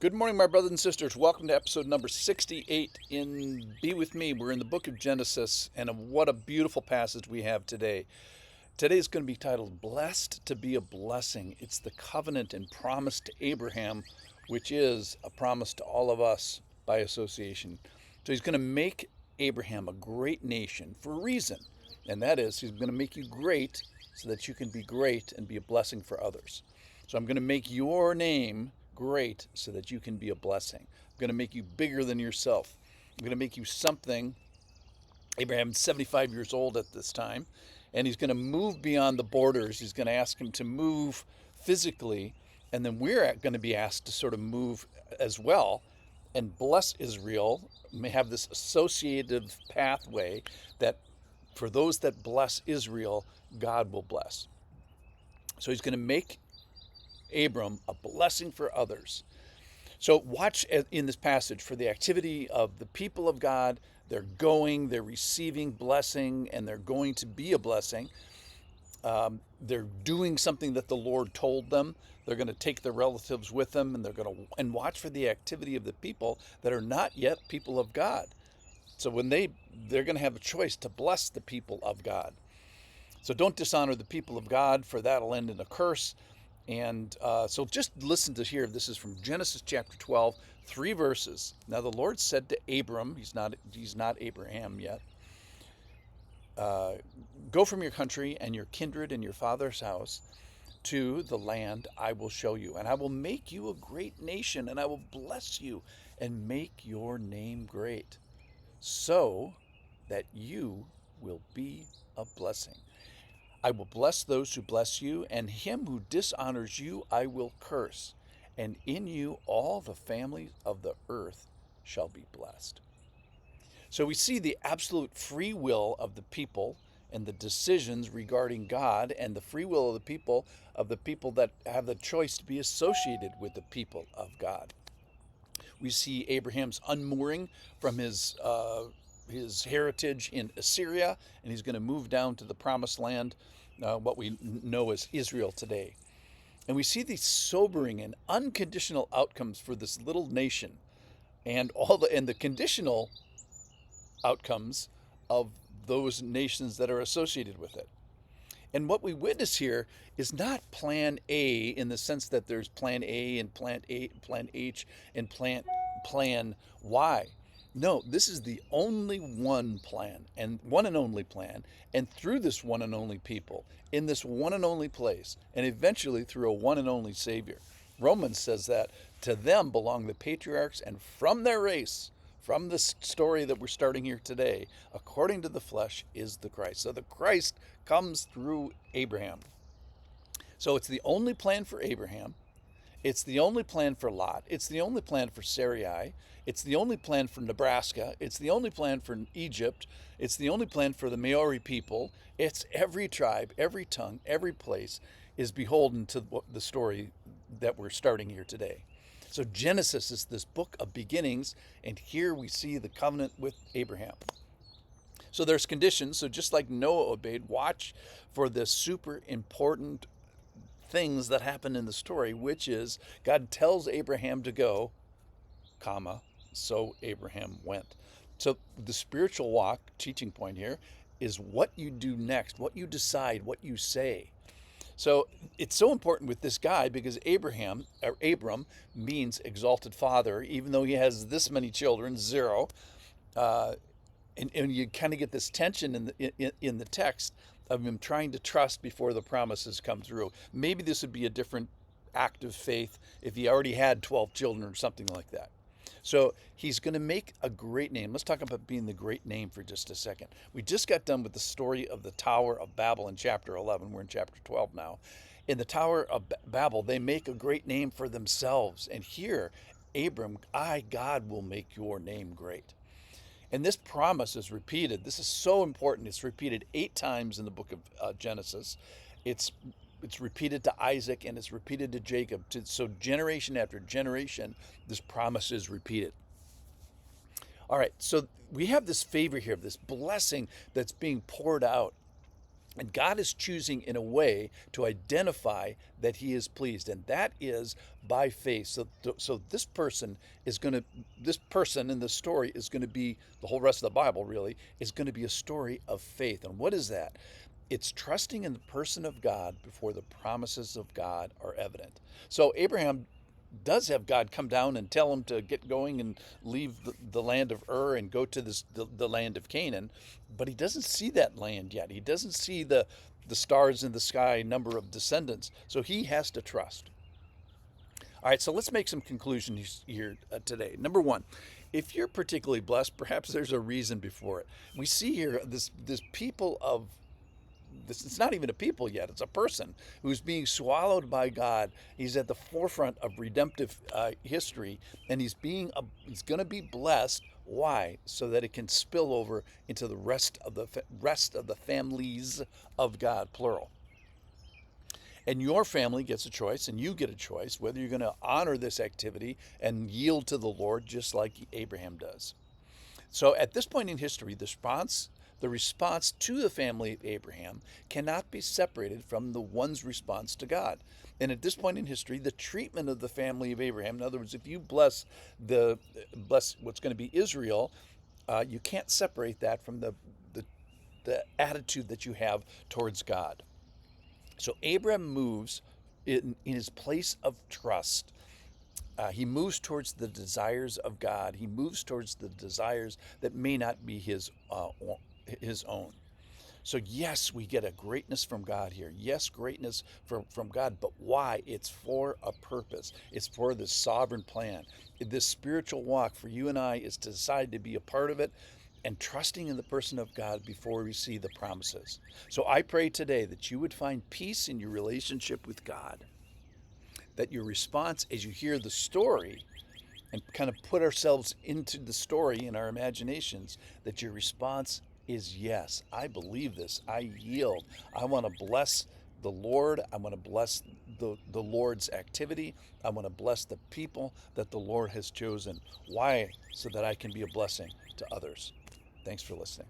Good morning, my brothers and sisters. Welcome to episode number 68 in Be With Me. We're in the book of Genesis, and what a beautiful passage we have today. Today is going to be titled Blessed to be a Blessing. It's the covenant and promise to Abraham, which is a promise to all of us by association. So he's going to make Abraham a great nation for a reason, and that is he's going to make you great so that you can be great and be a blessing for others. So I'm going to make your name great so that you can be a blessing. I'm going to make you bigger than yourself. I'm going to make you something. Abraham's 75 years old at this time, and he's going to move beyond the borders. He's going to ask him to move physically, and then we're going to be asked to sort of move as well and bless Israel. May have this associative pathway that for those that bless Israel, God will bless. So he's going to make Abram a blessing for others. So watch in this passage for the activity of the people of God. They're receiving blessing, and they're going to be a blessing. They're doing something that the Lord told them. They're going to take their relatives with them, and and watch for the activity of the people that are not yet people of God. So when they're going to have a choice to bless the people of God. So don't dishonor the people of God, for that'll end in a curse. And so just listen to here. This is from Genesis chapter 12, 3 verses. Now the Lord said to Abram, he's not Abraham yet, go from your country and your kindred and your father's house to the land I will show you. And I will make you a great nation, and I will bless you and make your name great, so that you will be a blessing. I will bless those who bless you, and him who dishonors you I will curse. And in you all the families of the earth shall be blessed. So we see the absolute free will of the people and the decisions regarding God, and the free will of the people that have the choice to be associated with the people of God. We see Abraham's unmooring from his heritage in Assyria, and he's going to move down to the promised land, what we know as Israel today. And we see these sobering and unconditional outcomes for this little nation, and the conditional outcomes of those nations that are associated with it. And what we witness here is not plan A in the sense that there's plan A and plan H and plan Y. No, this is the only one plan and one and only plan, and through this one and only people, in this one and only place, and eventually through a one and only Savior. Romans says that to them belong the patriarchs, and from their race, from this story that we're starting here today, according to the flesh, is the Christ. So the Christ comes through Abraham. So it's the only plan for Abraham. It's the only plan for Lot. It's the only plan for Sarai. It's the only plan for Nebraska. It's the only plan for Egypt. It's the only plan for the Maori people. It's every tribe, every tongue, every place is beholden to the story that we're starting here today. So Genesis is this book of beginnings, and here we see the covenant with Abraham. So there's conditions. So just like Noah obeyed, watch for the super important things that happen in the story, which is God tells Abraham to go, comma, so Abraham went. So the spiritual walk teaching point here is what you do next, what you decide, what you say. So it's so important with this guy because Abram means exalted father, even though he has this many children, 0. And you kind of get this tension in the text of him trying to trust before the promises come through. Maybe this would be a different act of faith if he already had 12 children or something like that. So he's going to make a great name. Let's talk about being the great name for just a second. We just got done with the story of the Tower of Babel in chapter 11. We're in chapter 12 now. In the Tower of Babel, they make a great name for themselves. And here, Abram, God, will make your name great. And this promise is repeated. This is so important. It's repeated 8 times in the book of Genesis. It's repeated to Isaac, and it's repeated to Jacob. So generation after generation, this promise is repeated. All right, so we have this favor here, this blessing that's being poured out And God is choosing in a way to identify that he is pleased, and that is by faith. So this person is going to, this person in the story is going to be, the whole rest of the Bible really, is going to be a story of faith. And what is that? It's trusting in the person of God before the promises of God are evident. So Abraham does have God come down and tell him to get going and leave the land of Ur and go to the land of Canaan, but he doesn't see that land yet. He doesn't see the stars in the sky, number of descendants. So he has to trust. All right, so let's make some conclusions here today. Number one, if you're particularly blessed, perhaps there's a reason before it. We see here this people of this, it's not even a people yet, it's a person who's being swallowed by God. He's at the forefront of redemptive history, and he's going to be blessed. Why? So that it can spill over into the rest of the families of God, plural. And your family gets a choice, and you get a choice whether you're going to honor this activity and yield to the Lord just like Abraham does. So at this point in history, the response to the family of Abraham cannot be separated from the one's response to God. And at this point in history, the treatment of the family of Abraham, in other words, if you bless what's going to be Israel, you can't separate that from the attitude that you have towards God. So Abraham moves in his place of trust. He moves towards the desires of God. He moves towards the desires that may not be his own. So yes, we get a greatness from God here. Yes, greatness from God, but why? It's for a purpose. It's for this sovereign plan. This spiritual walk for you and I is to decide to be a part of it and trusting in the person of God before we see the promises. So I pray today that you would find peace in your relationship with God, that your response as you hear the story and kind of put ourselves into the story in our imaginations, that your response is yes, I believe this, I yield, I want to bless the Lord, I want to bless the Lord's activity, I want to bless the people that the Lord has chosen. Why? So that I can be a blessing to others. Thanks for listening.